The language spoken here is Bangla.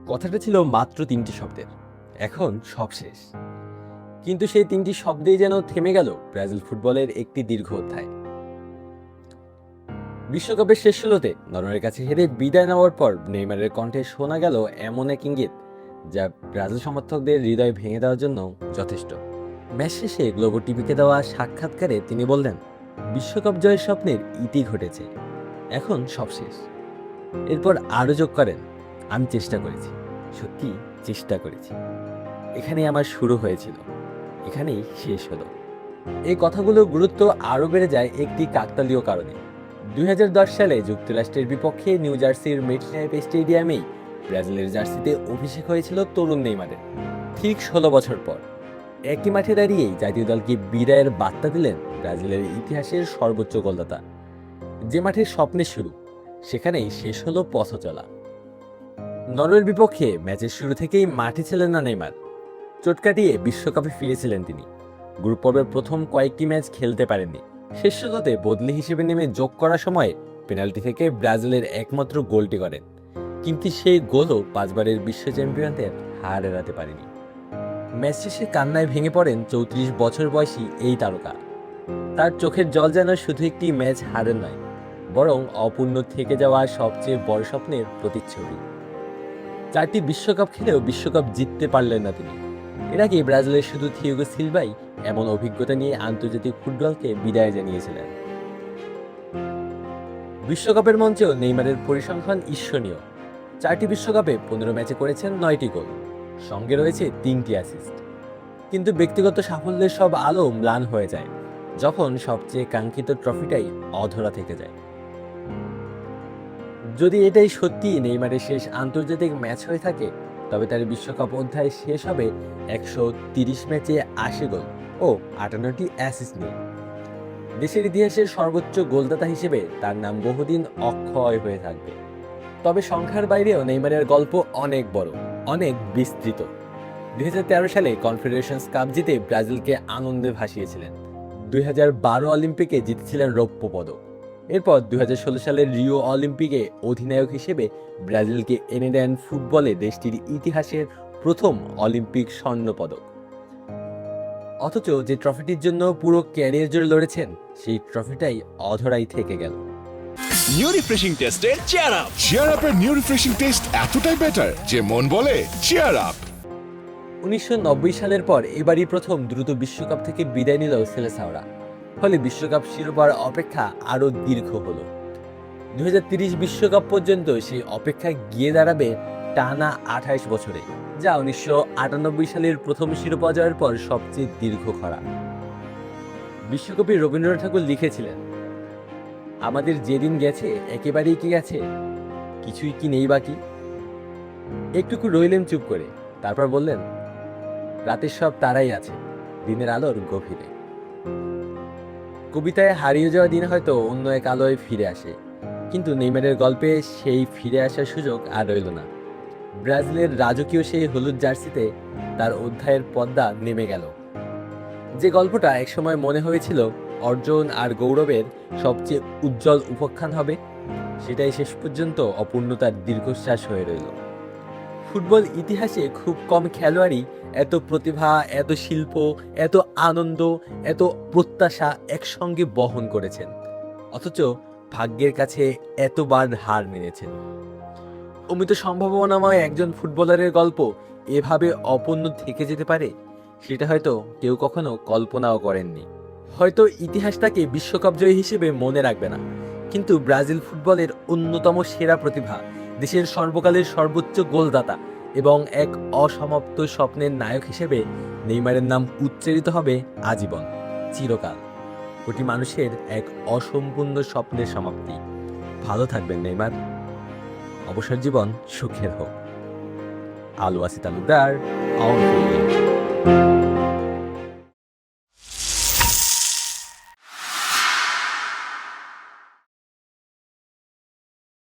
কথাটা ছিল মাত্র ৩টি শব্দের। এখন সব শেষ। কিন্তু সেই ৩টি শব্দেই যেন থেমে গেল ব্রাজিল ফুটবলের একটি দীর্ঘ অধ্যায়। বিশ্বকাপের শেষ ষোলোতে নরওয়ের কাছে হেরে বিদায় নেওয়ার পর নেইমারের কণ্ঠে শোনা গেল এমন এক ইঙ্গিত যা ব্রাজিল সমর্থকদের হৃদয় ভেঙে দেওয়ার জন্য যথেষ্ট। ম্যাচ শেষে গ্লোবো টিভিকে দেওয়া সাক্ষাৎকারে তিনি বললেন, বিশ্বকাপ জয়ের স্বপ্নের ইতি ঘটেছে, এখন সব শেষ। এরপর আরও যোগ করেন, আমি চেষ্টা করেছি, সত্যি চেষ্টা করেছি। এখানেই আমার শুরু হয়েছিল, এখানেই শেষ হলো। এই কথাগুলোর গুরুত্ব আরও বেড়ে যায় একটি কাকতালীয় কারণে। 2010 সালে যুক্তরাষ্ট্রের বিপক্ষে নিউ জার্সির মেটলাইফ স্টেডিয়ামেই ব্রাজিলের জার্সিতে অভিষেক হয়েছিল তরুণ নেইমারের। ঠিক 16 বছর পর একই মাঠে দাঁড়িয়েই জাতীয় দলকে বিদায়ের বার্তা দিলেন ব্রাজিলের ইতিহাসের সর্বোচ্চ গোলদাতা। যে মাঠের স্বপ্নের শুরু, সেখানেই শেষ হলো পথ চলা। নরওয়ের বিপক্ষে ম্যাচের শুরু থেকেই মাঠে ছিলেন না নেইমার। চোট কাটিয়ে বিশ্বকাপে ফিরেছিলেন তিনি। গ্রুপ পর্বের প্রথম কয়েকটি ম্যাচ খেলতে পারেননি। শেষ ষোলোতে বদলি হিসেবে নেমে যোগ করার সময় পেনাল্টি থেকে ব্রাজিলের একমাত্র গোলটি করেন। কিন্তু সেই গোলও 5 বারের বিশ্ব চ্যাম্পিয়নদের হার এড়াতে পারেনি। ম্যাচ শেষে কান্নায় ভেঙে পড়েন 34 বছর বয়সী এই তারকা। তার চোখের জল যেন শুধু একটি ম্যাচ হারের নয়, বরং অপূর্ণ থেকে যাওয়া সবচেয়ে বড় স্বপ্নের প্রতিচ্ছবি। 4টি বিশ্বকাপ খেলেও বিশ্বকাপ জিততে পারলেন না তিনি। এর আগে ব্রাজিলের শুধু থিয়াগো সিলভাই এমন অভিজ্ঞতা নিয়ে আন্তর্জাতিক ফুটবলকে বিদায় জানিয়েছিলেন। বিশ্বকাপের মঞ্চেও নেইমারের পরিসংখ্যান ঈর্ষণীয়। 4টি বিশ্বকাপে 15 ম্যাচে করেছেন 9টি গোল, সঙ্গে রয়েছে 3টি অ্যাসিস্ট। কিন্তু ব্যক্তিগত সাফল্যের সব আলো ম্লান হয়ে যায় যখন সবচেয়ে কাঙ্ক্ষিত ট্রফিটাই অধরা থেকে যায়। যদি এটাই সত্যি নেইমারের শেষ আন্তর্জাতিক ম্যাচ হয়ে থাকে, তবে তার বিশ্বকাপ অধ্যায় শেষ হবে 130 ম্যাচে 80 গোল ও 58টি অ্যাসিস্ট নিয়ে। দেশের ইতিহাসের সর্বোচ্চ গোলদাতা হিসেবে তার নাম বহুদিন অক্ষয় হয়ে থাকবে। তবে সংখ্যার বাইরেও নেইমারের গল্প অনেক বড়, অনেক বিস্তৃত। 2013 সালে কনফেডারেশনস কাপ জিতে ব্রাজিলকে আনন্দে ভাসিয়েছিলেন। 2012 অলিম্পিকে জিতেছিলেন রৌপ্য পদক। এরপর 2016 সালের রিও অলিম্পিকে অধিনায়ক হিসেবে ব্রাজিলকে এনে দেন ফুটবলে দেশটির ইতিহাসের প্রথম অলিম্পিক স্বর্ণ পদক। অথচ যে ট্রফিটির জন্য পুরো ক্যারিয়ার জুড়ে লড়েছেন, সেই ট্রফিটাই অধরাই থেকে গেল। নিউ রিফ্রেশিং টেস্টের চেয়ার আপ। চেয়ার আপের নিউ রিফ্রেশিং টেস্ট এতটাই বেটার যে মন বলে চেয়ার আপ। 1990 সালের পর এবারই প্রথম দ্রুত বিশ্বকাপ থেকে বিদায় নিল সেলেসাওরা। ফলে বিশ্বকাপ শিরোপার অপেক্ষা আরও দীর্ঘ হলো। 2030 বিশ্বকাপ পর্যন্ত সেই অপেক্ষা গিয়ে দাঁড়াবে টানা 28 বছরে, যা 1998 সালের প্রথম শিরোপা জয়ের পর সবচেয়ে দীর্ঘ খরা। বিশ্বকবি রবীন্দ্রনাথ ঠাকুর লিখেছিলেন, আমাদের যেদিন গেছে একেবারেই কি গেছে, কিছুই কি নেই বাকি। একটুকু রইলেন চুপ করে, তারপর বললেন, রাতের সব তারাই আছে দিনের আলোর গভীরে। কবিতায় হারিয়ে যাওয়া দিন হয়তো অন্য এক আলোয় ফিরে আসে, কিন্তু নেইমারের গল্পে সেই ফিরে আসার সুযোগ আর রইল না। ব্রাজিলের রাজকীয় সেই হলুদ জার্সিতে তার অধ্যায়ের পর্দা নেমে গেল। যে গল্পটা একসময় মনে হয়েছিল অর্জন আর গৌরবের সবচেয়ে উজ্জ্বল উপাখ্যান হবে, সেটাই শেষ পর্যন্ত অপূর্ণতার দীর্ঘশ্বাস হয়ে রইল। ফুটবল ইতিহাসে খুব কম খেলোয়াড়ই এত প্রতিভা, এত শিল্প, এত আনন্দ, এত প্রত্যাশা একসঙ্গে বহন করেছেন, অথচ ভাগ্যের কাছে এতবার হার মেনেছেন। অমিত সম্ভাবনাময় একজন ফুটবলারের গল্প এভাবে অপূর্ণ থেকে যেতে পারে, সেটা হয়তো কেউ কখনো কল্পনাও করেননি। হয়তো ইতিহাস তাকে বিশ্বকাপ জয়ী হিসেবে মনে রাখবে না, কিন্তু ব্রাজিল ফুটবলের অন্যতম সেরা প্রতিভা, দেশের সর্বকালের সর্বোচ্চ গোলদাতা এবং এক অসমাপ্ত স্বপ্নের নায়ক হিসেবে নেইমারের নাম উচ্চারিত হবে আজীবন, চিরকাল। কোটি মানুষের এক অসম্পূর্ণ স্বপ্নের সমাপ্তি। ভালো থাকবেন নেইমার, অবসর জীবন সুখের হোক। আলু আসি তালুকদার।